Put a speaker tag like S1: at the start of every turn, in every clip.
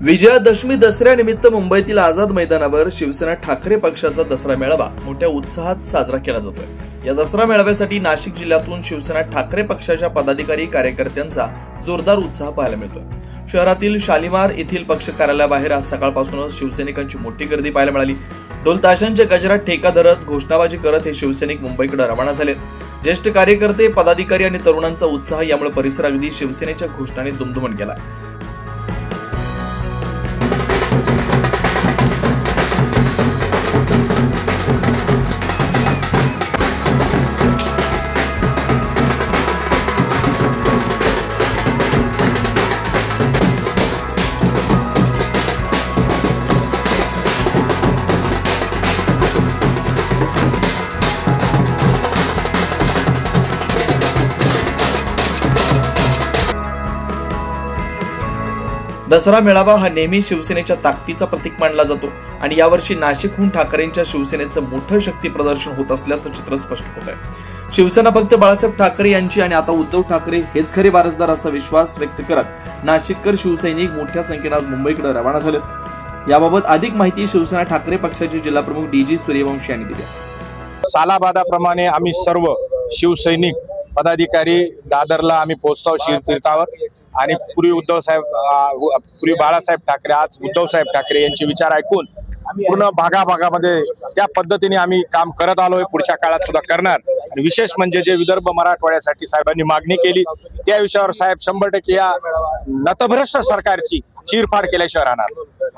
S1: विजयादशमी दसऱ्यानिमित्त मुंबईतील आझाद मैदानावर शिवसेना ठाकरे पक्षाचा दसरा मेळावा मोठ्या उत्साहात साजरा केला जातोय। या दसरा मेळाव्यासाठी नाशिक जिल्ह्यातून शिवसेना ठाकरे पक्षाच्या पदाधिकारी कार्यकर्त्यांचा जोरदार उत्साह पाहायला मिळतोय। शहरातील शालिमार येथील पक्ष कार्यालयाबाहेर आज सकाळपासूनच शिवसैनिकांची मोठी गर्दी पाहायला मिळाली। ढोल ताशांच्या गजरात ठेका धरत घोषणाबाजी करत हे शिवसैनिक मुंबईकडे रवाना झाले। ज्येष्ठ कार्यकर्ते, पदाधिकारी आणि तरुणांचा उत्साह यामुळे परिसर अगदी शिवसेनेच्या घोषणाने दुमदुमून गेला। दसरा मेळावा हा नेहमी शिवसेनेच्या ताकदीचा प्रतीक मानला जातो आणि यावर्षी नाशिकहून ठाकरेंच्या शिवसेनेचं मोठं शक्ती प्रदर्शन होत असल्याचं चित्र स्पष्ट होत आहे। शिवसेना फक्त बाळासाहेब ठाकरे यांची आणि आता उद्धव ठाकरे हेच खरे वारसदार असा विश्वास व्यक्त करत नाशिककर शिवसैनिक मोठ्या संख्येने आज मुंबईकडे रवाना झालेत। याबाबत अधिक माहिती शिवसेना ठाकरे पक्षाचे जिल्हा प्रमुख डीजी सूर्यवंशी यांनी दिली।
S2: सालाबादाप्रमाणे आम्ही सर्व शिवसैनिक पदाधिकारी दादरला आम्ही पोहोचतो शिरतीर्थावर आणि पूर्वी बाळासाहेब ठाकरे, आज उद्धव साहेब ठाकरे यांचे विचार ऐकून पूर्ण भागाभागामध्ये त्या पद्धतीने आम्ही काम करत आलोय, पुढच्या काळात सुद्धा करणार। आणि विशेष म्हणजे जे विदर्भ मराठवाड्यासाठी साहेबांनी मागणी केली त्या विषयावर साहेब 100% या नतभ्रष्ट सरकारची चीरफाड केल्याशिवाय राहणार।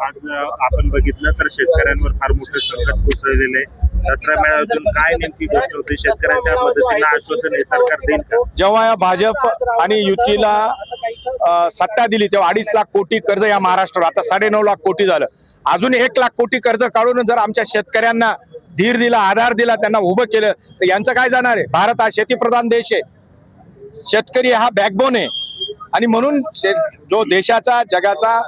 S3: आज आपण बघितलं तर शेतकऱ्यांवर फार मोठे संकट कोसळलेले। दसरा मेळाव्यातून काय नेमकी गोष्ट होती? शेतकऱ्यांच्या मदतीला आश्वासन हे सरकार देईल का?
S2: जेव्हा भाजप आणि युतीला सत्ता दिली तेव्हा 2.5 लाख कोटी कर्ज या महाराष्ट्रावर, आता 9.5 लाख कोटी झालं। अजून 1 लाख कोटी कर्ज काढून जर आमच्या शेतकऱ्यांना धीर दिला, आधार दिला, त्यांना उभं केलं तर यांचं काय जाणार आहे? भारत हा शेतीप्रधान देश आहे, शेतकरी हा बॅकबोन आहे आणि म्हणून जो देशाचा, जगाचा,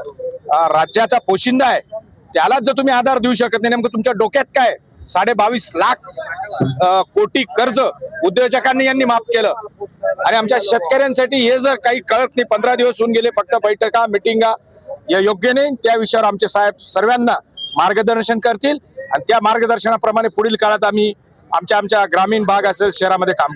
S2: राज्याचा पोशिंदा आहे त्याला जर तुम्ही आधार देऊ शकत नाही, नेमकं तुमच्या डोक्यात काय? 22.5 लाख कोटी कर्ज उद्योजकांनी यांनी माफ केलं आणि आमच्या शेतकऱ्यांसाठी हे जर काही कळत नाही, 15 दिवस होऊन गेले, फक्त बैठका मिटिंगा या योग्य नाही। त्या विषयावर आमचे साहेब सर्वांना मार्गदर्शन करतील आणि त्या मार्गदर्शनाप्रमाणे पुढील काळात आम्ही आमच्या ग्रामीण भाग असेल शहरामध्ये काम।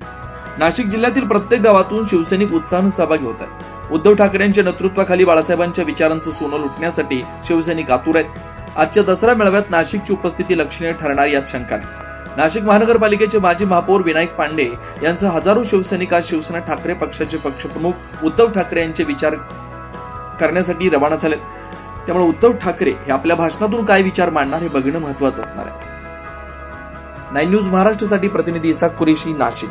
S1: नाशिक जिल्ह्यातील प्रत्येक गावातून शिवसैनिक उत्साहाने सहभागी होत आहेत। उद्धव ठाकरेंच्या नेतृत्वाखाली बाळासाहेबांच्या विचारांचं सोनं लुटण्यासाठी शिवसैनिक आतुर आहेत। आजच्या दसरा मेळाव्यात नाशिकची उपस्थिती लक्षणीय ठरणार यात शंका नाही। नाशिक महानगरपालिकेचे माजी महापौर विनायक पांडे यांचा हजारो शिवसैनिक आज शिवसेना ठाकरे पक्षाचे पक्षप्रमुख उद्धव ठाकरे यांचे विचार करण्यासाठी रवाना झालेत। त्यामुळे उद्धव ठाकरे हे आपल्या भाषणातून काय विचार मांडणार हे बघणं महत्त्वाचं असणार आहे। 9 न्यूज महाराष्ट्रासाठी प्रतिनिधी इसाक कुरेशी, नाशिक।